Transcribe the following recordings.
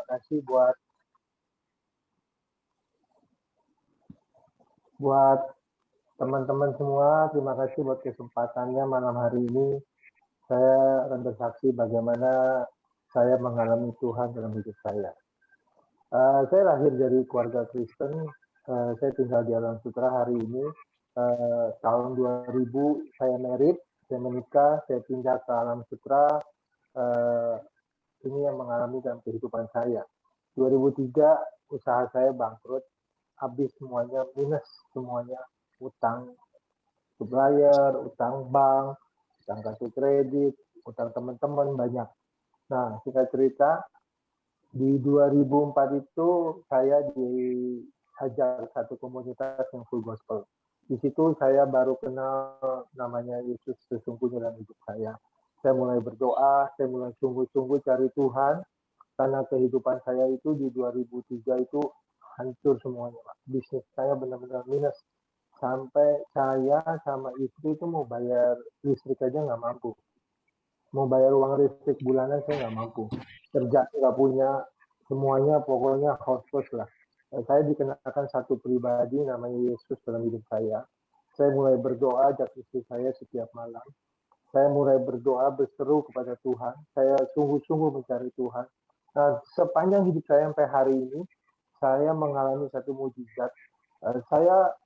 kasih buat teman-teman semua. Terima kasih buat kesempatannya malam hari ini. Saya akan bersaksi bagaimana saya mengalami Tuhan dalam hidup saya. Saya lahir dari keluarga Kristen. Saya tinggal di Alam Sutra hari ini. Tahun 2000 saya married, saya menikah, saya pindah ke Alam Sutra. Uh, ini yang mengalami dalam kehidupan saya. 2003 usaha saya bangkrut, habis semuanya, minus semuanya, utang supplier, utang bank, utang kartu kredit, utang teman-teman banyak. Nah, singkat cerita, di 2004 itu saya diajar satu komunitas yang full gospel. Di situ saya baru kenal namanya Yesus sesungguhnya dalam hidup saya. Saya mulai berdoa, saya mulai sungguh-sungguh cari Tuhan, karena kehidupan saya itu di 2003 itu hancur semuanya, Pak. Bisnis saya benar-benar minus. Sampai saya sama istri itu mau bayar listrik aja nggak mampu. Mau bayar uang listrik bulanan saya nggak mampu. Kerja nggak punya, semuanya pokoknya hopeless lah. Saya dikenakan satu pribadi namanya Yesus dalam hidup saya. Saya mulai berdoa ajak istri saya setiap malam. Saya mulai berdoa berseru kepada Tuhan. Saya sungguh-sungguh mencari Tuhan. Nah, sepanjang hidup saya sampai hari ini, saya mengalami satu mujizat. Saya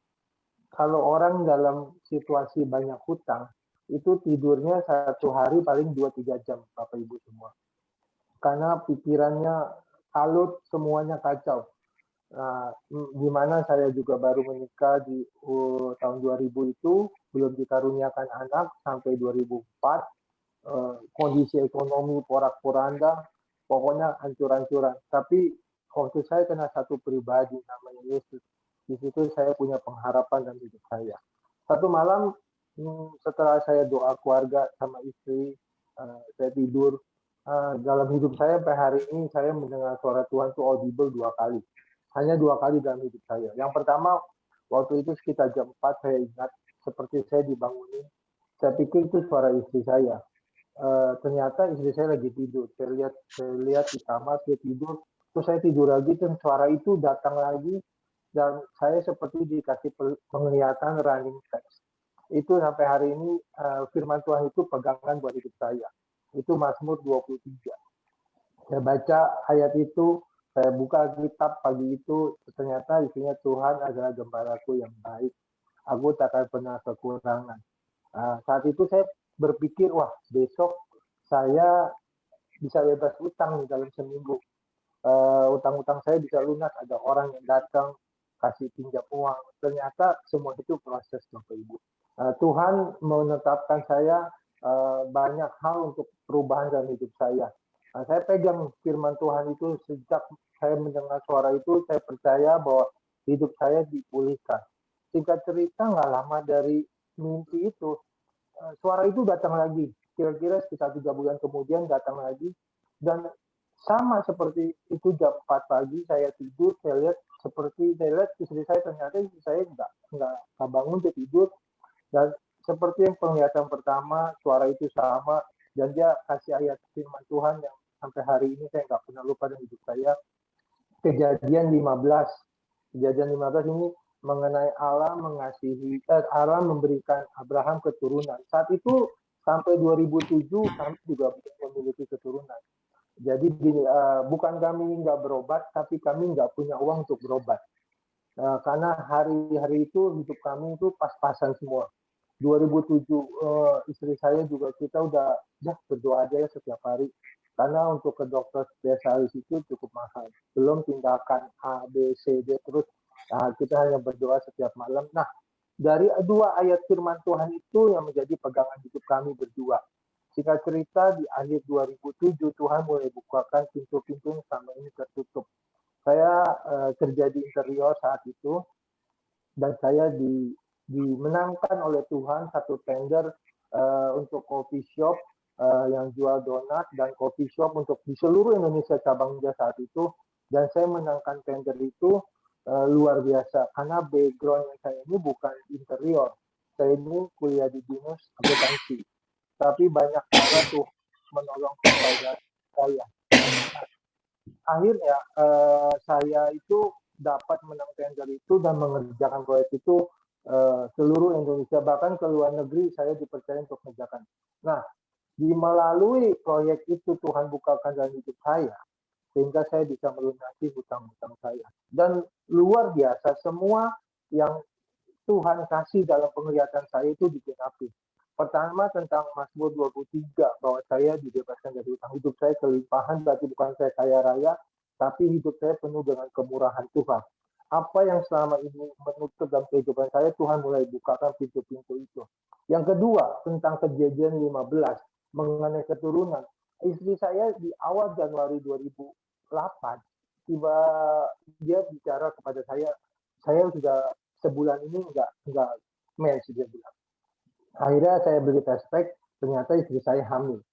kalau orang dalam situasi banyak hutang, itu tidurnya satu hari paling 2-3 jam, Bapak Ibu semua. Karena pikirannya kalut, semuanya kacau. Nah, gimana saya juga baru menikah di tahun 2000 itu, belum dikaruniakan anak sampai 2004, kondisi ekonomi porak-poranda, pokoknya hancur-hancuran. Tapi waktu saya kena satu pribadi namanya Yesus, di situ saya punya pengharapan dalam hidup saya. Satu malam setelah saya doa keluarga sama istri, saya tidur. Dalam hidup saya sampai hari ini saya mendengar suara Tuhan itu audible 2 kali. Hanya 2 kali dalam hidup saya. Yang pertama waktu itu sekitar jam 4 saya ingat seperti saya dibangunin. Saya pikir itu suara istri saya. Ternyata istri saya lagi tidur. Saya lihat di kamar dia tidur. Terus saya tidur lagi dan suara itu datang lagi dan saya seperti dikasih penglihatan running text. Itu sampai hari ini firman Tuhan itu pegangan buat hidup saya. Itu Mazmur 23. Saya baca ayat itu, saya buka kitab pagi itu, ternyata isinya Tuhan adalah gembalaku yang baik. Aku tak akan pernah kekurangan. Saat itu saya berpikir, wah besok saya bisa bebas utang nih dalam seminggu. Utang-utang saya bisa lunas, ada orang yang datang kasih pinjam uang. Ternyata semua itu proses, Bapak Ibu. Tuhan menetapkan saya banyak hal untuk perubahan dalam hidup saya. Saya pegang firman Tuhan itu sejak saya mendengar suara itu, saya percaya bahwa hidup saya dipulihkan. Singkat cerita, nggak lama dari mimpi itu, suara itu datang lagi. Kira-kira sekitar 3 bulan kemudian datang lagi. Dan sama seperti itu jam 4 pagi saya tidur, saya lihat seperti saya lihat istri saya ternyata istri saya nggak bangun, dia tidur. Dan seperti yang penglihatan pertama, suara itu sama. Dan dia kasih ayat firman Tuhan yang sampai hari ini saya nggak pernah lupa dalam hidup saya. Kejadian 15. Kejadian 15 ini mengenai Allah mengasihi Allah memberikan Abraham keturunan. Saat itu sampai 2007 kami juga memiliki keturunan. Jadi bukan kami nggak berobat, tapi kami nggak punya uang untuk berobat. Karena hari-hari itu hidup kami itu pas-pasan semua. 2007 istri saya juga kita udah berdoa aja ya setiap hari. Karena untuk ke dokter spesialis itu cukup mahal. Belum tindakan A, B, C, D terus. Kita hanya berdoa setiap malam. Nah, dari 2 ayat firman Tuhan itu yang menjadi pegangan hidup kami berdua. Singkat cerita, di akhir 2007 Tuhan mulai bukakan pintu-pintu yang selama ini tertutup. Saya kerja di interior saat itu dan saya dimenangkan oleh Tuhan satu tender untuk coffee shop yang jual donat dan coffee shop untuk di seluruh Indonesia cabangnya saat itu. Dan saya menangkan tender itu luar biasa karena background saya ini bukan interior. Saya ini kuliah di dinas akuntansi. Tapi banyak cara tuh menolong saudara saya. akhirnya saya itu dapat menang tender itu dan mengerjakan proyek itu seluruh Indonesia, bahkan ke luar negeri saya dipercaya untuk mengerjakan. Nah, melalui proyek itu Tuhan bukakan dalam hidup saya, sehingga saya bisa melunasi hutang-hutang saya. Dan luar biasa, semua yang Tuhan kasih dalam penglihatan saya itu digenapi. Pertama tentang Mazmur 23, bahwa saya dibebaskan dari hutang. Hidup saya kelimpahan, berarti bukan saya kaya raya, tapi hidup saya penuh dengan kemurahan Tuhan. Apa yang selama ini menutup dalam kehidupan saya, Tuhan mulai bukakan pintu-pintu itu. Yang kedua, tentang Kejadian 15, mengenai keturunan. Istri saya di awal Januari 2008, tiba dia bicara kepada saya sudah sebulan ini nggak mens, dia bilang. Akhirnya saya beli test pack, ternyata istri saya hamil.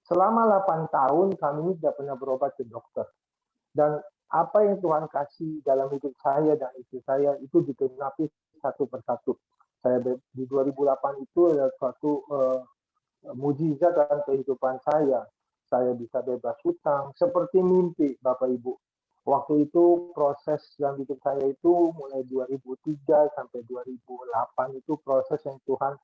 Selama 8 tahun kami tidak pernah berobat ke dokter. Dan apa yang Tuhan kasih dalam hidup saya dan istri saya itu digenapi satu persatu. Saya di 2008 itu adalah suatu mujizat dalam kehidupan saya. Saya bisa bebas hutang seperti mimpi, Bapak Ibu. Waktu itu proses dalam hidup saya itu mulai 2003 sampai 2008 itu proses yang Tuhan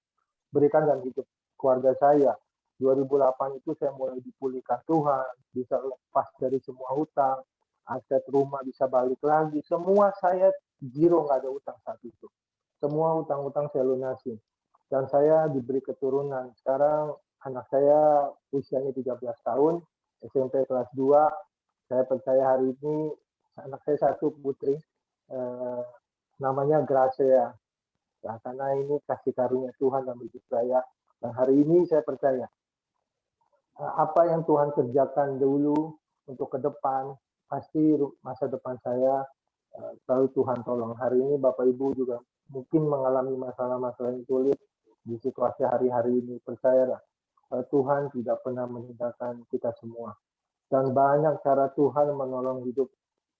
berikan dalam hidup keluarga saya. 2008 itu saya mulai dipulihkan Tuhan, bisa lepas dari semua hutang, aset rumah bisa balik lagi. Semua saya zero, nggak ada utang saat itu. Semua utang-utang saya lunasi. Dan saya diberi keturunan. Sekarang anak saya usianya 13 tahun, SMP kelas 2. Saya percaya hari ini anak saya satu putri, eh, namanya Gracia. Ya, karena ini kasih karunia Tuhan dalam hidup saya. Dan hari ini saya percaya apa yang Tuhan kerjakan dulu untuk ke depan, pasti masa depan saya selalu Tuhan tolong. Hari ini Bapak Ibu juga mungkin mengalami masalah-masalah yang sulit di situasi hari-hari ini. Percayalah, Tuhan tidak pernah meninggalkan kita semua. Dan banyak cara Tuhan menolong hidup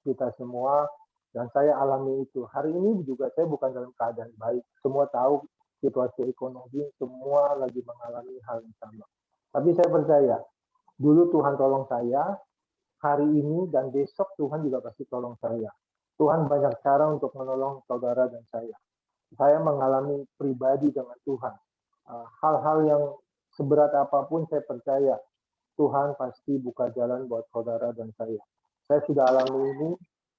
kita semua, dan saya alami itu. Hari ini juga saya bukan dalam keadaan baik. Semua tahu situasi ekonomi, semua lagi mengalami hal yang sama. Tapi saya percaya, dulu Tuhan tolong saya, hari ini dan besok Tuhan juga pasti tolong saya. Tuhan banyak cara untuk menolong saudara dan saya. Saya mengalami pribadi dengan Tuhan. Hal-hal yang seberat apapun saya percaya Tuhan pasti buka jalan buat saudara dan saya. Saya sudah alami ini,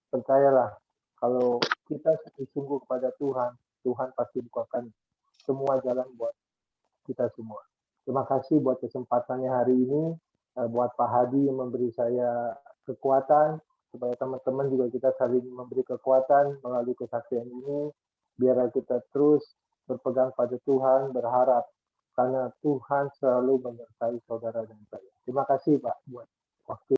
percayalah, kalau kita sungguh kepada Tuhan, Tuhan pasti bukakan semua jalan buat kita semua. Terima kasih buat kesempatannya hari ini, buat Pak Hadi yang memberi saya kekuatan, supaya teman-teman juga kita saling memberi kekuatan melalui kesaksian ini, biar kita terus berpegang pada Tuhan, berharap, karena Tuhan selalu menyertai saudara dan saya. Terima kasih Pak buat waktu.